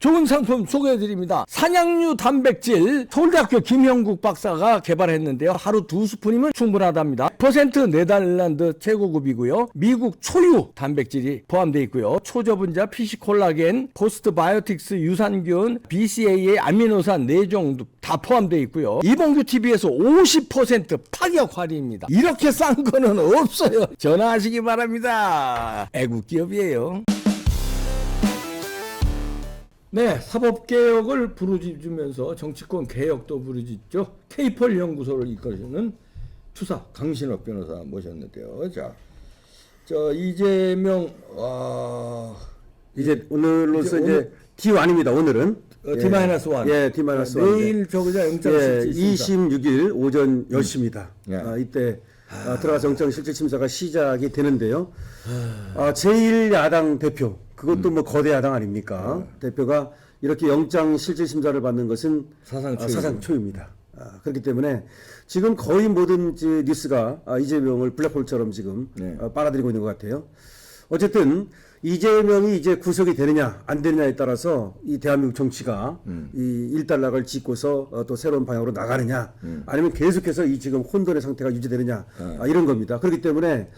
좋은 상품 소개해드립니다. 산양류 단백질 서울대학교 김형국 박사가 개발했는데요. 하루 2스푼이면 충분하답니다. 퍼센트 네덜란드 최고급이고요. 미국 초유 단백질이 포함되어 있고요. 초저분자 피시콜라겐, 포스트바이오틱스 유산균, BCAA 아미노산 4종 다 포함되어 있고요. 이봉규 TV에서 50% 파격 할인입니다. 이렇게 싼 거는 없어요. 전화하시기 바랍니다. 애국기업이에요. 네, 사법개혁을 부르짖으면서 정치권 개혁도 부르짖죠. K8 연구소를 이끌어주는 추사 강신업 변호사 모셨는데요. 자, 이재명 이제 오늘로서 이제 D1입니다. 오늘은 D-1. 예, D-1. 내일 저거자 영장실질 26일 오전 10시입니다. 예. 이때 들어가서 영장실질심사가 시작이 되는데요. 제1야당 대표, 그것도 뭐 거대 야당 아닙니까? 대표가 이렇게 영장실질심사를 받는 것은 사상 초유입니다. 그렇기 때문에 지금 거의 모든 뉴스가 이재명을 블랙홀처럼 지금 빨아들이고 있는 것 같아요. 어쨌든 이재명이 이제 구속이 되느냐 안 되느냐에 따라서 이 대한민국 정치가 이 일단락을 짓고서 또 새로운 방향으로 나가느냐 아니면 계속해서 이 지금 혼돈의 상태가 유지되느냐 이런 겁니다. 그렇기 때문에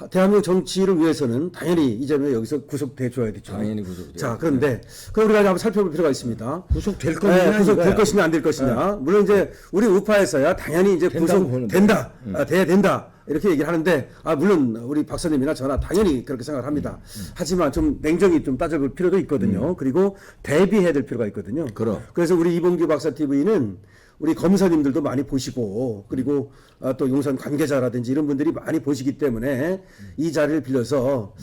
대한민국 정치를 위해서는 당연히 이재명이 여기서 구속돼 줘야 되죠. 당연히 구속돼요. 자, 그런데 그럼 우리가 한번 살펴볼 필요가 있습니다. 구속될 것이냐, 구속될 것이냐 안 될 것이냐. 물론 이제 우리 우파에서야 당연히 이제 구속된다, 돼야 된다 이렇게 얘기를 하는데 물론 우리 박사님이나 저나 당연히 그렇게 생각을 합니다. 하지만 좀 냉정히 좀 따져볼 필요도 있거든요. 그리고 대비해야 될 필요가 있거든요. 그래서 우리 이봉규 박사 TV는 우리 검사님들도 많이 보시고 그리고 또 용산 관계자라든지 이런 분들이 많이 보시기 때문에 이 자리를 빌려서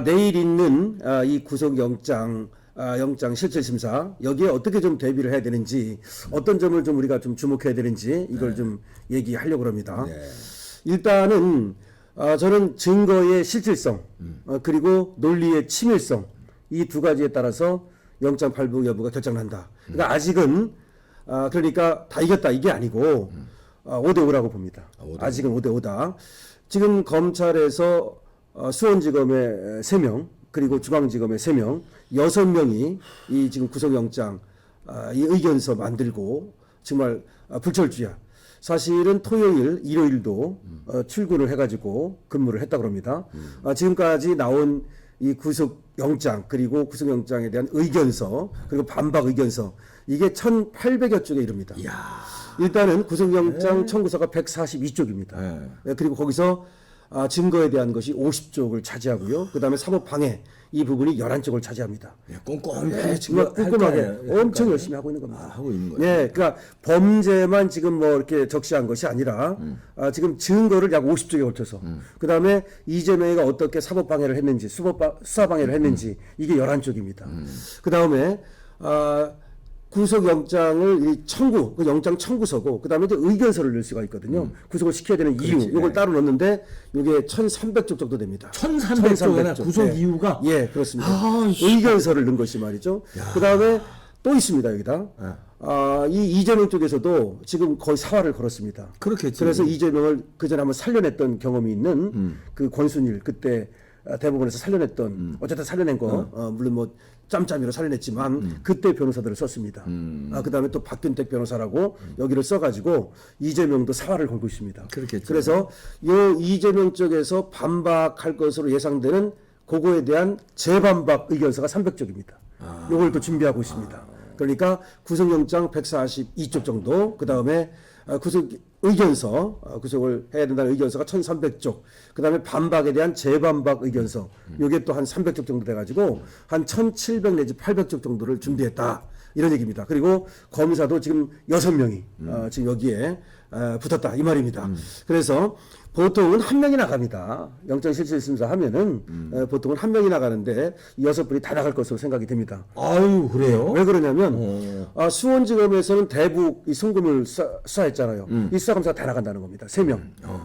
내일 있는 이 구속영장 영장 실질심사 여기에 어떻게 좀 대비를 해야 되는지 어떤 점을 좀 우리가 좀 주목해야 되는지 이걸 좀 얘기하려고 합니다. 일단은 저는 증거의 실질성 그리고 논리의 친밀성 이 두 가지에 따라서 영장 발부 여부가 결정난다. 그러니까 아직은 그러니까 다 이겼다 이게 아니고 5대5라고 봅니다. 아직은 5대5다. 지금 검찰에서 수원지검에 3명 그리고 중앙지검에 3명 6명이 이 지금 구속영장 이 의견서 만들고 정말 불철주야. 사실은 토요일, 일요일도 출근을 해가지고 근무를 했다고 합니다. 지금까지 나온 이 구속영장 그리고 구속영장에 대한 의견서 그리고 반박 의견서 이게 1,800여 쪽에 이릅니다. 일단은 구속영장 청구서가 142쪽입니다. 그리고 거기서 증거에 대한 것이 50쪽을 차지하고요. 그 다음에 사법방해 이 부분이 11쪽을 차지합니다. 꼼꼼히 정말 꼼꼼하게 엄청 열심히 하고 있는 겁니다. 하고 있는 거예요. 그러니까 범죄만 지금 뭐 이렇게 적시한 것이 아니라 지금 증거를 약 50쪽에 걸쳐서 그 다음에 이재명이가 어떻게 사법방해를 했는지 수사방해를 했는지 이게 11쪽입니다. 그 다음에 구속영장을 청구, 그 영장 청구서고, 그 다음에 의견서를 넣을 수가 있거든요. 구속을 시켜야 되는 이유, 이걸 따로 넣는데, 이게 1,300쪽 정도 됩니다. 1,300쪽이나 구속 이유가? 예, 그렇습니다. 의견서를 넣은 것이 말이죠. 그 다음에 또 있습니다, 여기다. 이 이재명 쪽에서도 지금 거의 사활을 걸었습니다. 그렇겠죠. 그래서 이재명을 그 전에 한번 살려냈던 경험이 있는 그 권순일, 그때 대법원에서 살려냈던, 어쨌든 살려낸 거, 물론 뭐, 짬짬이로 살려냈지만 그때 변호사들을 썼습니다. 그 다음에 또 박균택 변호사라고 여기를 써가지고 이재명도 사활을 걸고 있습니다. 그렇겠죠. 그래서 요 이재명 쪽에서 반박할 것으로 예상되는 그거에 대한 재반박 의견서가 300쪽입니다. 요걸 또 준비하고 있습니다. 그러니까 구속영장 142쪽 정도, 그 다음에 구속 의견서, 구속을 해야 된다는 의견서가 1,300쪽, 그 다음에 반박에 대한 재반박 의견서, 요게 또 한 300쪽 정도 돼가지고, 한 1,700 내지 800쪽 정도를 준비했다. 이런 얘기입니다. 그리고 검사도 지금 6명이, 지금 여기에, 붙었다. 이 말입니다. 그래서 보통은 한 명이 나갑니다. 영장실질심사 하면은, 보통은 한 명이 나가는데, 6분이 다 나갈 것으로 생각이 됩니다. 아유, 그래요? 왜 그러냐면, 수원지검에서는 대북 이 송금을 수사했잖아요. 이 수사검사가 다 나간다는 겁니다. 3명.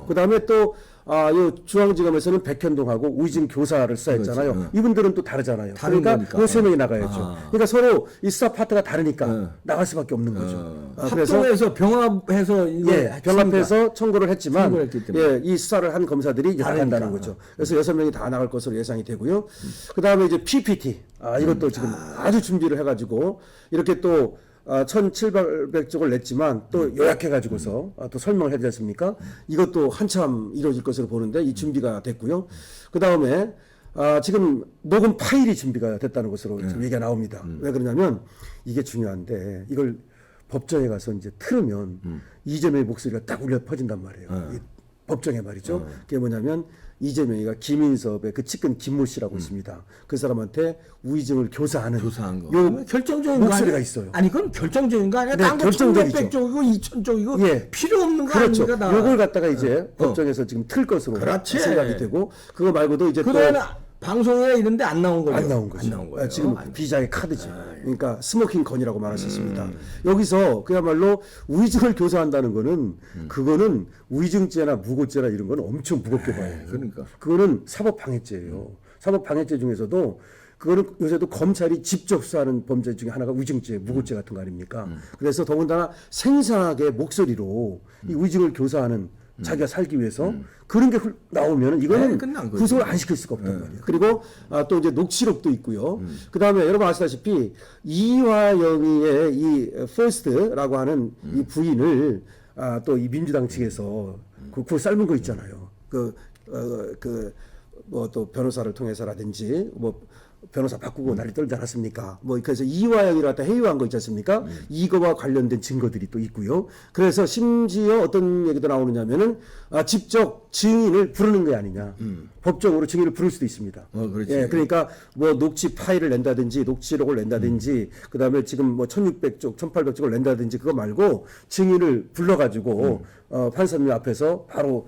그 다음에 또, 요 중앙지검에서는 백현동하고 우이진 교사를 수사했잖아요. 그렇지, 이분들은 또 다르잖아요. 다른 그러니까 거니까. 그 세 명이 나가야죠. 아. 그러니까 서로 이 수사 파트가 다르니까 나갈 수밖에 없는 거죠. 그래서 합동해서 병합해서 이거 예, 병합해서 청구를 했지만 청구를 했기 때문에. 예, 이 수사를 한 검사들이 이제 다르니까. 나간다는 거죠. 그래서 6명이 다 나갈 것으로 예상이 되고요. 그다음에 이제 PPT. 이것도 지금 아주 준비를 해 가지고 이렇게 또 1,700쪽을 냈지만 또 요약해 가지고서 또 설명을 해야 되지 않습니까? 이것도 한참 이루어질 것으로 보는데 이 준비가 됐고요. 그다음에 지금 녹음 파일이 준비가 됐다는 것으로 지금 얘기가 나옵니다. 왜 그러냐면 이게 중요한데 이걸 법정에 가서 이제 틀으면 이재명의 목소리가 딱 울려 퍼진단 말이에요. 이 법정에 말이죠. 그게 뭐냐면 이재명이가 김인섭의 그 측근 김모 씨라고 있습니다. 그 사람한테 우의정을 교사하는 교사한 거. 요 결정적인 목소리가 거 있어요. 아니 그건 결정적인 거 아니야? 네, 딴거 결정적이죠. 1,600쪽이고 2,000쪽이고 예. 필요 없는 거 그렇죠. 아닙니까? 다. 요걸 갖다가 이제 법정에서 지금 틀 것으로 그렇지. 생각이 되고 그거 말고도 이제 또 그거는 방송에 이런데 안 나온 거죠. 안 나온 거죠. 안 나온 거예요. 지금 비자의 카드지. 그러니까 스모킹 건이라고 말할 수 있습니다. 여기서 그야말로 우의증을 교사한다는 거는 그거는 우의증죄나 무고죄나 이런 거는 엄청 무겁게 봐요. 그러니까. 그거는 사법방해죄예요. 사법방해죄 중에서도 그거는 요새도 검찰이 직접 수사하는 범죄 중에 하나가 우의증죄, 무고죄 같은 거 아닙니까? 그래서 더군다나 생생하게 목소리로 이 우의증을 교사하는 자기가 살기 위해서 그런 게 나오면 이거는 끝난 거죠. 구속을 안 시킬 수가 없단 말이에요. 그리고 또 이제 녹취록도 있고요. 그 다음에 여러분 아시다시피 이화영이의 이 퍼스트라고 하는 이 부인을 또 이 민주당 측에서 그거 삶은 거 있잖아요. 뭐 또 변호사를 통해서라든지 뭐 변호사 바꾸고 난리 떨지 않았습니까? 뭐 그래서 이화영이를 갖다 해유한 거 있지 않습니까? 이거와 관련된 증거들이 또 있고요. 그래서 심지어 어떤 얘기도 나오느냐면은 직접 증인을 부르는 게 아니냐. 법적으로 증인을 부를 수도 있습니다. 그렇지. 예, 그러니까 뭐 녹취 파일을 낸다든지 녹취록을 낸다든지 그다음에 지금 뭐 1,600쪽, 1,800쪽을 낸다든지 그거 말고 증인을 불러가지고 판사님 앞에서 바로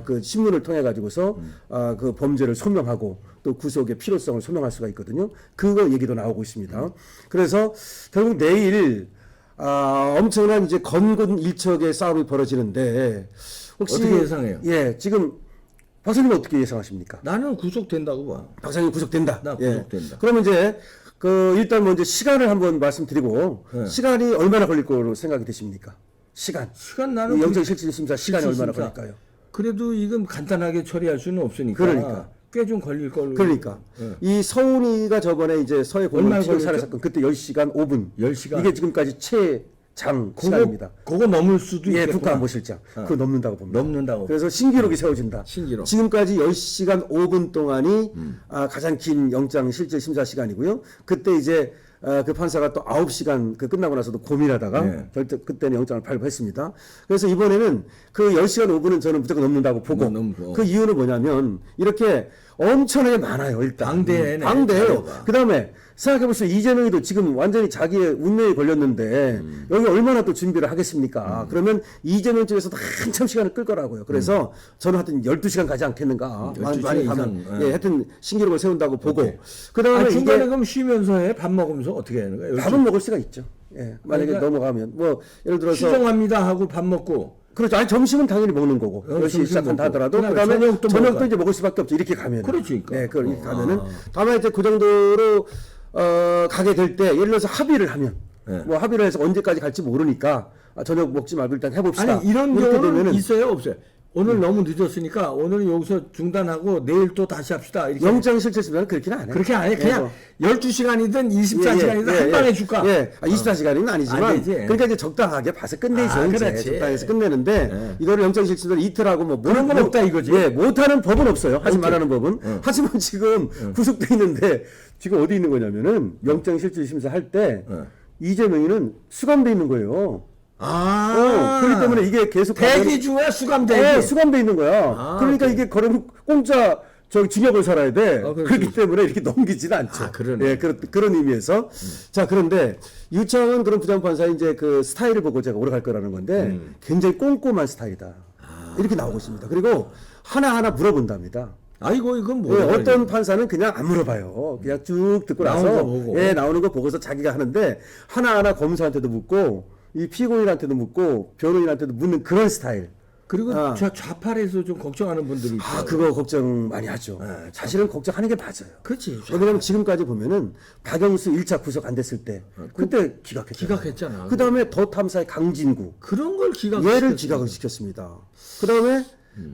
그 신문을 통해 가지고서 그 범죄를 소명하고 또 구속의 필요성을 소명할 수가 있거든요. 그거 얘기도 나오고 있습니다. 그래서 결국 내일 엄청난 이제 건건 일척의 싸움이 벌어지는데 혹시 어떻게 예상해요? 예, 지금 박사님 어떻게 예상하십니까? 나는 구속된다고 봐. 박사님 구속된다. 나 예. 구속된다. 그러면 이제 일단 먼저 시간을 한번 말씀드리고 시간이 얼마나 걸릴 거로 생각이 되십니까? 시간 나는 영장실질심사 시간이 얼마나 실질심사. 걸릴까요? 그래도 이건 간단하게 처리할 수는 없으니까. 그러니까. 꽤 좀 걸릴 걸로. 그러니까 이 서훈이가 저번에 이제 서해 공무원 얼마나 피격 살해 걸렸죠? 사건 그때 10시간 5분 10시간. 이게 지금까지 최장 시간입니다. 그거 넘을 수도 예, 있겠구나. 국가안보실장 그거 넘는다고 봅니다. 넘는다고. 그래서 신기록이 세워진다. 신기록. 지금까지 10시간 5분 동안이 가장 긴 영장 실질 심사 시간이고요. 그때 이제 그 판사가 또 9시간 끝나고 나서도 고민하다가 네. 그때는 영장을 발부했습니다. 그래서 이번에는 그 10시간 5분은 저는 무조건 넘는다고 보고 넘고. 그 이유는 뭐냐면 이렇게 엄청나게 많아요. 일단 방대해네, 방대해요. 자료가. 그 다음에 생각해보세요. 이재명이도 지금 완전히 자기의 운명이 걸렸는데 여기 얼마나 또 준비를 하겠습니까? 그러면 이재명 쪽에서도 한참 시간을 끌 거라고요. 그래서 저는 하여튼 12시간 가지 않겠는가. 12시간 많이 이상, 가면 예. 예, 하여튼 신기록을 세운다고 보고 그 다음에 중간에 이게 그럼 쉬면서 해? 밥 먹으면서 어떻게 하는 거야? 밥은 먹을 수가 있죠. 예, 만약에 그러니까 넘어가면 뭐 예를 들어서 수정합니다 하고 밥 먹고. 그렇죠. 아니 점심은 당연히 먹는 거고 10시 점심 시작한다 먹고. 하더라도 그다음에 그다음에 저녁도 저녁도 먹어요. 이제 먹을 수밖에 없죠. 이렇게 가면. 그렇지, 그러니까. 네, 이렇게 가면은 다만 이제 그 정도로 가게 될 때 예를 들어서 합의를 하면 네. 뭐 합의를 해서 언제까지 갈지 모르니까 저녁 먹지 말고 일단 해봅시다. 아니 이런 이렇게 경우는 되면은 있어요 없어요? 오늘 너무 늦었으니까 오늘은 여기서 중단하고 내일 또 다시 합시다. 이렇게. 영장 실질심사는 그렇게는 안 해요. 그렇게 안 해. 그냥 12시간이든 24시간이든 한 방에 줄까? 예. 24시간은 아니지만 안 되지. 그러니까 이제 적당하게 봐서 끝내죠. 이제 그렇지. 적당히 해서 끝내는데 이거를 영장 실질을 이틀하고 뭐 그런 건 없다 이거지. 예, 못하는 법은 없어요. 하지 말라는 법은. 하지만 지금 구속돼 있는데 지금 어디 있는 거냐면은 영장 실질심사 할 때 이재명이는 수감돼 있는 거예요. 그렇기 때문에 이게 계속 대기 중에 수감되기. 수감돼 있는 거야. 그러니까 이게 그러면 공짜 징역을 살아야 돼. 그렇지, 그렇기 그렇지. 때문에 이렇게 넘기지는 않죠. 그러네. 예, 그런 의미에서. 자, 그런데 유창은 그런 부장판사의 이제 그 스타일을 보고 제가 오래 갈 거라는 건데 굉장히 꼼꼼한 스타일이다. 이렇게 나오고 있습니다. 그리고 하나하나 물어본답니다. 아이고 이건 예, 뭐야? 어떤 판사는 그냥 안 물어봐요. 그냥 쭉 듣고 나오는 나서 거 보고. 예, 나오는 거 보고서 자기가 하는데 하나하나 검사한테도 묻고 이 피고인한테도 묻고 변호인한테도 묻는 그런 스타일. 그리고 좌파에서 좀 걱정하는 분들이 있어요. 그거 걱정 많이 하죠. 사실은 걱정하는 게 맞아요. 그렇지. 왜냐면 지금까지 보면은 박영수 1차 구속 안 됐을 때 그때 기각했잖아. 그 다음에 더 탐사의 강진구 그런 걸 얘를 기각을 시켰습니다. 그 다음에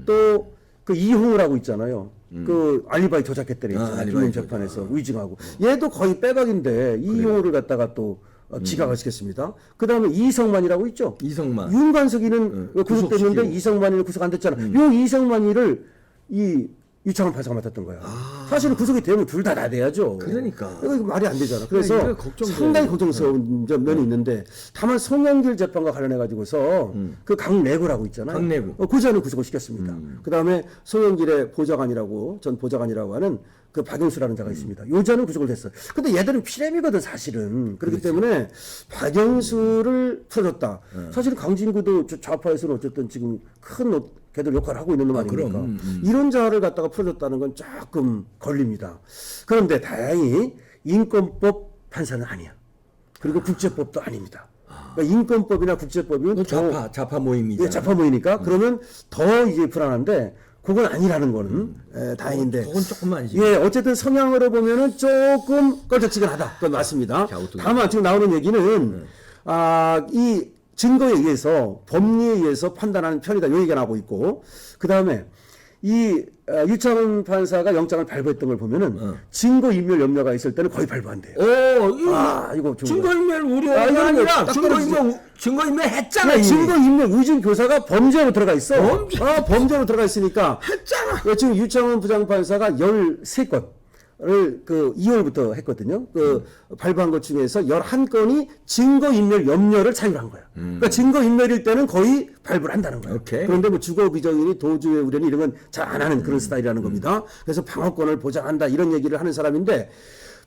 또 그 이홍우라고 있잖아요. 그 알리바이 조작했던 애 있잖아요. 중앙 재판에서 위증하고 얘도 거의 빼박인데 이홍우를 갖다가 또 기각을 시켰습니다. 그 다음에 이성만이라고 있죠. 이성만. 윤관석이는 구속됐는데 이성만이는 구속 안 됐잖아. 요 이성만이를 이 유창훈 판사가 맡았던 거야. 사실은 구속이 되면 둘 다 나대야죠. 그러니까. 이거 말이 안 되잖아. 그래서 걱정돼. 상당히 걱정스러운 면이 있는데 다만 송영길 재판과 관련해 가지고서 그 강내구라고 있잖아요. 강내구. 고지하는 구속을 시켰습니다. 그 다음에 송영길의 보좌관이라고 전 보좌관이라고 하는 그 박영수라는 자가 있습니다. 요자는 구속을 됐어요. 근데 얘들은 피렘이거든 사실은. 그렇기 때문에 박영수를 풀어줬다. 사실은 강진구도 좌파에서는 어쨌든 지금 큰 걔들 역할을 하고 있는 놈 아닙니까? 이런 자를 갖다가 풀어줬다는 건 조금 걸립니다. 그런데 다행히 인권법 판사는 아니야. 그리고 국제법도 아닙니다. 그러니까 인권법이나 국제법이면 좌파 모임이잖아. 예, 좌파 모이니까 그러면 더 이제 불안한데 그건 아니라는 거는 다행인데. 그건 조금만이지. 예, 어쨌든 성향으로 보면은 조금 껄쩍지근하다. 그건 맞습니다. 다만 지금 나오는 얘기는 이 증거에 의해서 법리에 의해서 판단하는 편이다. 이 얘기가 나오고 있고 그 다음에 이 유창훈 판사가 영장을 발부했던 걸 보면은 증거인멸 염려가 있을 때는 거의 발부 안 돼요. 이거 증거인멸 우려가 아니라 증거인멸 했잖아. 증거인멸 의심 교사가 범죄로 들어가 있어. 범죄로 들어가 있으니까 했잖아. 지금 유창훈 부장판사가 13건. 를 2월부터 했거든요. 발부한 것 중에서 11건이 증거인멸 염려를 차유한 거야. 그러니까 증거인멸일 때는 거의 발부를 한다는 거예요. 그런데 뭐 주거 비정인이 도주의 우려니 이런 건 잘 안 하는 그런 스타일이라는 겁니다. 그래서 방어권을 보장한다 이런 얘기를 하는 사람인데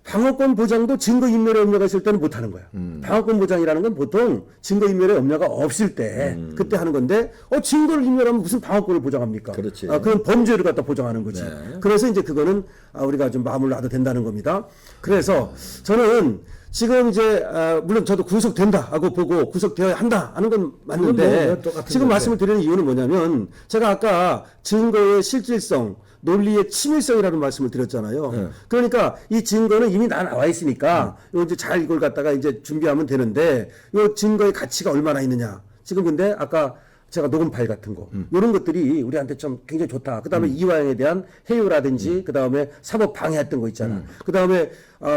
방어권 보장도 증거인멸의 염려가 있을 때는 못 하는 거야. 방어권 보장이라는 건 보통 증거인멸의 염려가 없을 때 그때 하는 건데 증거를 인멸하면 무슨 방어권을 보장합니까? 그렇지. 그건 범죄를 갖다 보장하는 거지. 네. 그래서 이제 그거는 우리가 좀 마음을 놔도 된다는 겁니다. 그래서 저는 지금 이제 물론 저도 구속된다 하고 보고 구속되어야 한다 하는 건 맞는데 지금 말씀을 드리는 이유는 뭐냐면 제가 아까 증거의 실질성 논리의 치밀성이라는 말씀을 드렸잖아요. 그러니까 이 증거는 이미 나와 있으니까 요 이제 잘 이걸 갖다가 이제 준비하면 되는데 요 증거의 가치가 얼마나 있느냐. 지금 근데 아까 제가 녹음 파일 같은 거 이런 것들이 우리한테 좀 굉장히 좋다. 그다음에 이화영에 대한 해유라든지 그다음에 사법 방해했던 거 있잖아. 그다음에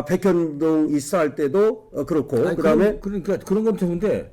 백현동 입사할 때도 그렇고 그다음에 그러니까 그런 건 좋은데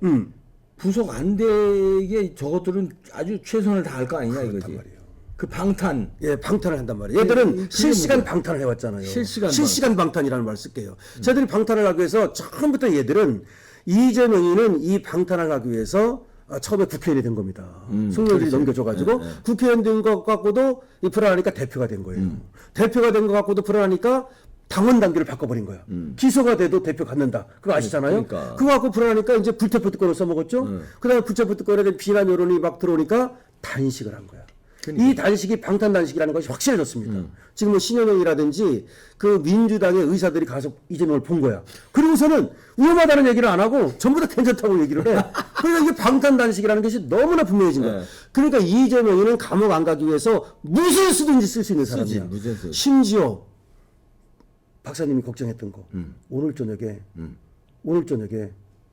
구속 안 되게 저것들은 아주 최선을 다할 거 아니냐 이거지. 말이에요. 그 방탄. 예, 방탄을 한단 말이에요. 얘들은 실시간 방탄을 해왔잖아요. 실시간 방탄이라는 말을 쓸게요. 쟤들이 방탄을 하기 위해서 처음부터 얘들은 이재명이는 이 방탄을 하기 위해서 처음에 국회의원이 된 겁니다. 송영길이 넘겨줘가지고 국회의원 된 것 갖고도 불안하니까 대표가 된 거예요. 대표가 된 것 갖고도 불안하니까 당원 단계를 바꿔버린 거야. 기소가 돼도 대표 갖는다. 그거 아시잖아요. 그거 갖고 불안하니까 이제 불체포 특권을 써먹었죠. 그다음에 불체포 특권에 대한 비난 여론이 막 들어오니까 단식을 한 거야. 이 단식이 방탄 단식이라는 것이 확실해졌습니다. 지금 뭐 신현영이라든지 그 민주당의 의사들이 가서 이재명을 본 거야. 그리고서는 위험하다는 얘기를 안 하고 전부 다 괜찮다고 얘기를 해. 그러니까 이게 방탄 단식이라는 것이 너무나 분명해진 거야. 그러니까 이재명이는 감옥 안 가기 위해서 무슨 수든지 쓸 수 있는 사람이야. 심지어 박사님이 걱정했던 거 오늘 저녁에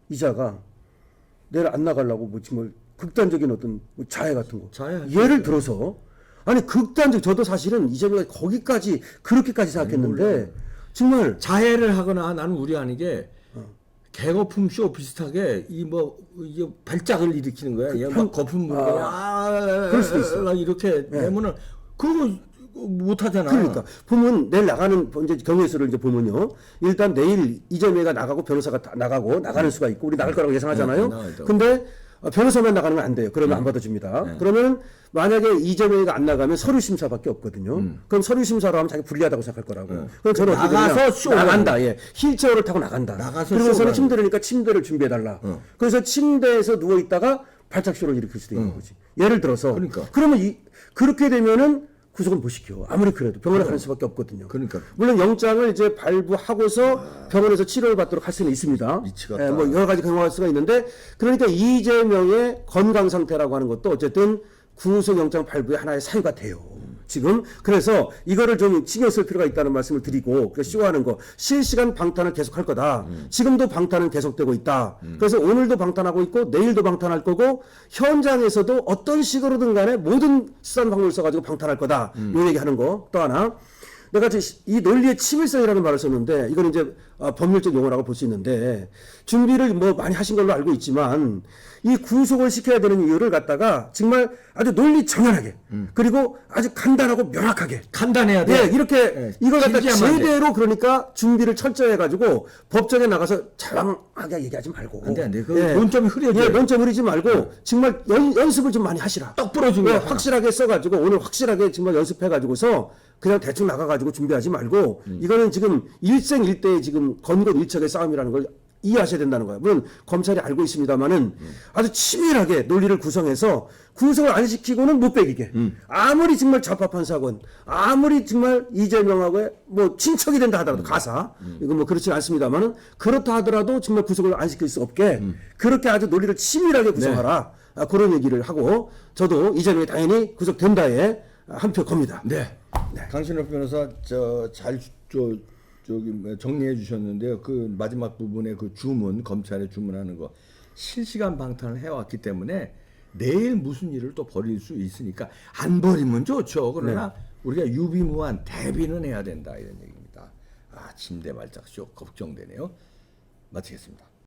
이자가 내일 안 나가려고 뭐 정말 극단적인 어떤 자해 같은 거. 예를 들어서 아니 저도 사실은 이재명이 거기까지 그렇게까지 생각했는데 정말 자해를 하거나 나는 우려하는 게 개거품 쇼 비슷하게 이게 발작을 일으키는 거야. 막 거품 부는 거야. 그럴 수도 있어. 이렇게 되면은 그거 못 하잖아. 그러니까 보면 내일 나가는 이제 경우의 수를 이제 보면요. 일단 내일 이재명이가 나가고 변호사가 나가는 수가 있고 우리 나갈 거라고 예상하잖아요. 근데 변호사만 나가는 건 안 돼요. 그러면 안 받아줍니다. 그러면 만약에 이재명이가 안 나가면 서류 심사밖에 없거든요. 그럼 서류 심사로 하면 자기 불리하다고 생각할 거라고. 그럼 저는 어떻게 되냐? 나간다. 예. 휠체어를 타고 나간다. 그러고서는 침대니까 침대를 준비해달라. 그래서 침대에서 누워 있다가 발작쇼를 일으킬 수도 있는 거지. 예를 들어서. 그러면 그렇게 되면은 구속은 못 시켜. 아무리 그래도 병원에 가는 수밖에 없거든요. 물론 영장을 이제 발부하고서 병원에서 치료를 받도록 할 수는 있습니다. 뭐 여러 가지 경험할 수가 있는데 그러니까 이재명의 건강 상태라고 하는 것도 어쨌든 구속영장 발부의 하나의 사유가 돼요. 지금 그래서 이거를 좀 신경 쓸 필요가 있다는 말씀을 드리고 그 쇼하는 거 실시간 방탄을 계속할 거다. 지금도 방탄은 계속되고 있다. 그래서 오늘도 방탄하고 있고 내일도 방탄할 거고 현장에서도 어떤 식으로든 간에 모든 수단 방법을 써가지고 방탄할 거다. 이 얘기하는 거. 또 하나 내가 이 논리의 치밀성이라는 말을 썼는데 이건 이제 법률적 용어라고 볼 수 있는데 준비를 뭐 많이 하신 걸로 알고 있지만 이 구속을 시켜야 되는 이유를 갖다가 정말 아주 논리 정연하게 그리고 아주 간단하고 명확하게 간단해야 돼. 예, 이렇게 이걸 갖다 길게 하면 안 돼. 제대로 그러니까 준비를 철저히 해가지고 법정에 나가서 자랑하게 얘기하지 말고 안 돼, 안 돼. 그 논점이 흐려져. 예, 논점 흐리지 말고 정말 연습을 좀 많이 하시라. 떡 부러진 거야. 확실하게 써가지고 오늘 확실하게 정말 연습해가지고서 그냥 대충 나가가지고 준비하지 말고 이거는 지금 일생일대의 지금 건건일척의 싸움이라는 걸 이해하셔야 된다는 거예요. 물론 검찰이 알고 있습니다만은 아주 치밀하게 논리를 구성해서 구속을 안 시키고는 못 빼기게. 아무리 정말 적합한 사건, 아무리 정말 이재명하고의 뭐 친척이 된다 하더라도 가사, 이건 뭐 그렇지 않습니다만은 그렇다 하더라도 정말 구속을 안 시킬 수 없게 그렇게 아주 논리를 치밀하게 구성하라. 그런 얘기를 하고 저도 이재명이 당연히 구속된다에 한 표 겁니다. 네. 강신업 변호사 저기 정리해 주셨는데요. 그 마지막 부분에 그 주문 검찰에 주문하는 거 실시간 방탄을 해왔기 때문에 내일 무슨 일을 또 벌일 수 있으니까 안 벌이면 좋죠. 그러나 우리가 유비무한 대비는 해야 된다 이런 얘기입니다. 침대 말짝 쇼 걱정되네요. 마치겠습니다.